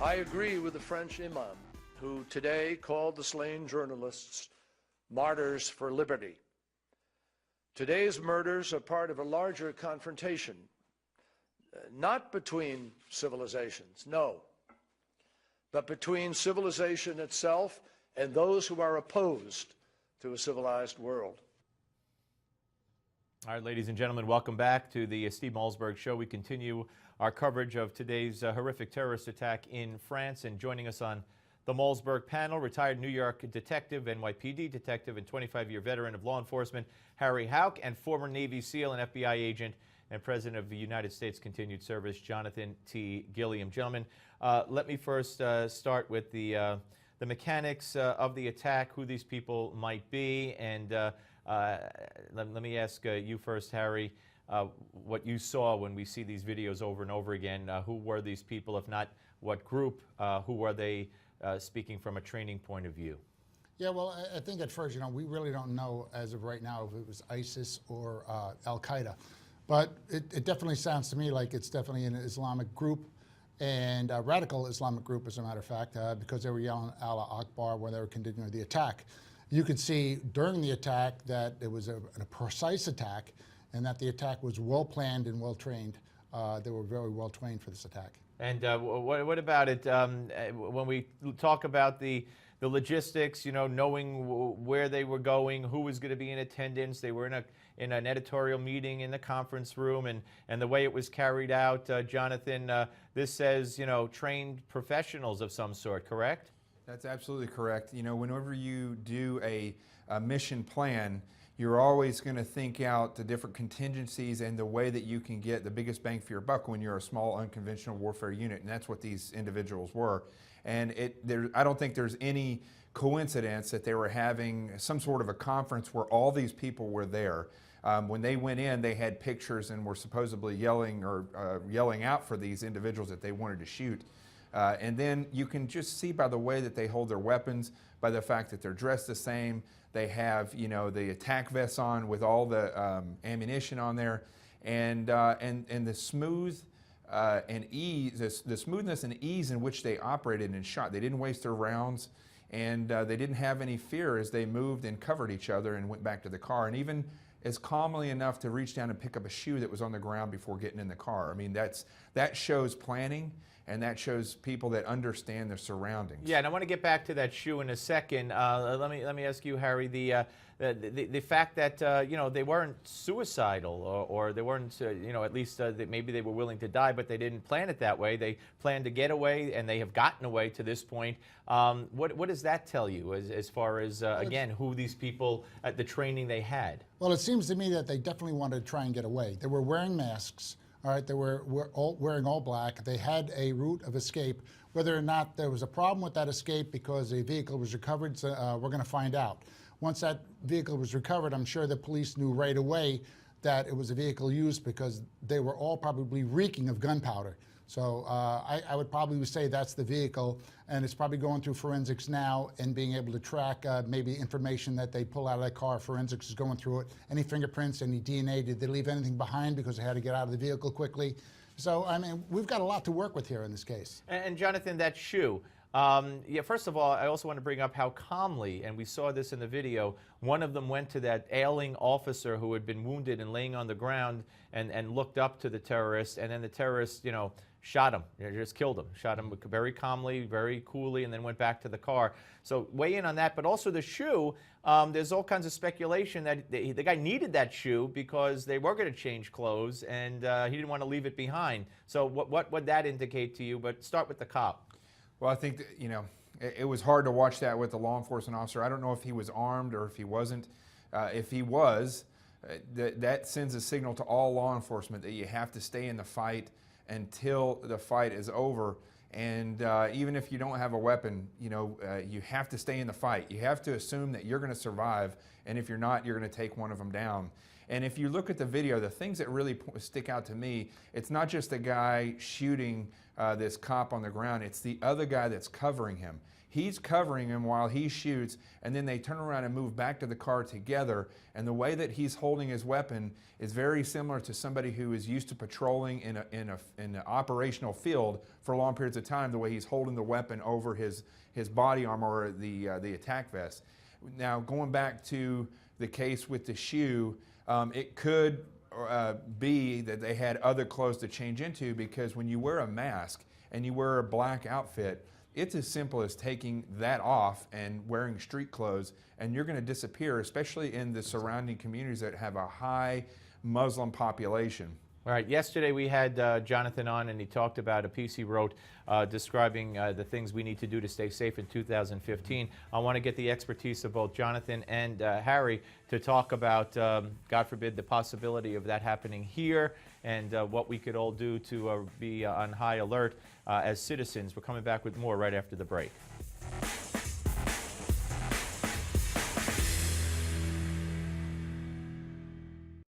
I agree with the French imam who today called the slain journalists martyrs for liberty. Today's murders are part of a larger confrontation, not between civilizations, no, but between civilization itself and those who are opposed to a civilized world. All right, ladies and gentlemen, welcome back to the Steve Malzberg Show. We continue our coverage of today's horrific terrorist attack in France. And joining us on the Malzberg panel, retired New York detective, NYPD detective, and 25-year veteran of law enforcement, Harry Houck, and former Navy SEAL and FBI agent and President of the United States Continued Service, Jonathan T. Gilliam. Gentlemen, let me first start with the mechanics of the attack, who these people might be, and let me ask you first, Harry, what you saw when we see these videos over and over again. Who were these people? If not, what group? Who were they, speaking from a training point of view? Yeah, well, I think at first, we really don't know as of right now if it was ISIS or Al-Qaeda. But it definitely sounds to me like it's definitely an Islamic group, and a radical Islamic group, as a matter of fact, because they were yelling Allah Akbar when they were continuing the attack. You could see during the attack that it was a precise attack and that the attack was well planned and well trained. They were very well trained for this attack. And what about it when we talk about the logistics, knowing where they were going, who was going to be in attendance? They were in an editorial meeting in the conference room, and the way it was carried out, Jonathan, this says, trained professionals of some sort, correct? That's absolutely correct. Whenever you do a mission plan, you're always going to think out the different contingencies and the way that you can get the biggest bang for your buck when you're a small unconventional warfare unit, and that's what these individuals were. And I don't think there's any coincidence that they were having some sort of a conference where all these people were there. When they went in, they had pictures and were supposedly yelling out for these individuals that they wanted to shoot. And then you can just see by the way that they hold their weapons, by the fact that they're dressed the same. They have, the attack vests on with all the ammunition on there, and the smooth and ease, the smoothness and ease in which they operated and shot. They didn't waste their rounds, and they didn't have any fear as they moved and covered each other and went back to the car, and even as calmly enough to reach down and pick up a shoe that was on the ground before getting in the car. I mean, that shows planning. And that shows people that understand their surroundings. Yeah, and I want to get back to that shoe in a second. Let me ask you, Harry, the fact that they weren't suicidal or they weren't at least maybe they were willing to die, but they didn't plan it that way. They planned to get away, and they have gotten away to this point. What does that tell you as far as again who these people, the training they had? Well, it seems to me that they definitely wanted to try and get away. They were wearing masks. All right, they were all wearing all black. They had a route of escape. Whether or not there was a problem with that escape because a vehicle was recovered, we're going to find out. Once that vehicle was recovered, I'm sure the police knew right away that it was a vehicle used because they were all probably reeking of gunpowder. So I would probably say that's the vehicle, and it's probably going through forensics now and being able to track maybe information that they pull out of that car. Forensics is going through it. Any fingerprints, any DNA, did they leave anything behind because they had to get out of the vehicle quickly? So, I mean, we've got a lot to work with here in this case. And Jonathan, that shoe. First of all, I also want to bring up how calmly, and we saw this in the video, one of them went to that ailing officer who had been wounded and laying on the ground and looked up to the terrorist, and then the terrorist, shot him, just killed him, shot him very calmly, very coolly, and then went back to the car. So weigh in on that, but also the shoe, there's all kinds of speculation that the guy needed that shoe because they were going to change clothes, and he didn't want to leave it behind. So what would that indicate to you? But start with the cop. Well, I think that, it was hard to watch that with the law enforcement officer. I don't know if he was armed or if he wasn't. If he was, that sends a signal to all law enforcement that you have to stay in the fight until the fight is over. And even if you don't have a weapon, you have to stay in the fight. You have to assume that you're going to survive, and if you're not, you're going to take one of them down. And if you look at the video, the things that really stick out to me, it's not just the guy shooting this cop on the ground, it's the other guy that's covering him. He's covering him while he shoots, and then they turn around and move back to the car together. And the way that he's holding his weapon is very similar to somebody who is used to patrolling in an operational field for long periods of time, the way he's holding the weapon over his body armor or the attack vest. Now, going back to the case with the shoe, it could be that they had other clothes to change into, because when you wear a mask and you wear a black outfit, it's as simple as taking that off and wearing street clothes, and you're going to disappear, especially in the surrounding communities that have a high Muslim population. All right, yesterday we had Jonathan on, and he talked about a piece he wrote describing the things we need to do to stay safe in 2015. I want to get the expertise of both Jonathan and Harry to talk about, God forbid, the possibility of that happening here, and what we could all do to be on high alert as citizens. We're coming back with more right after the break.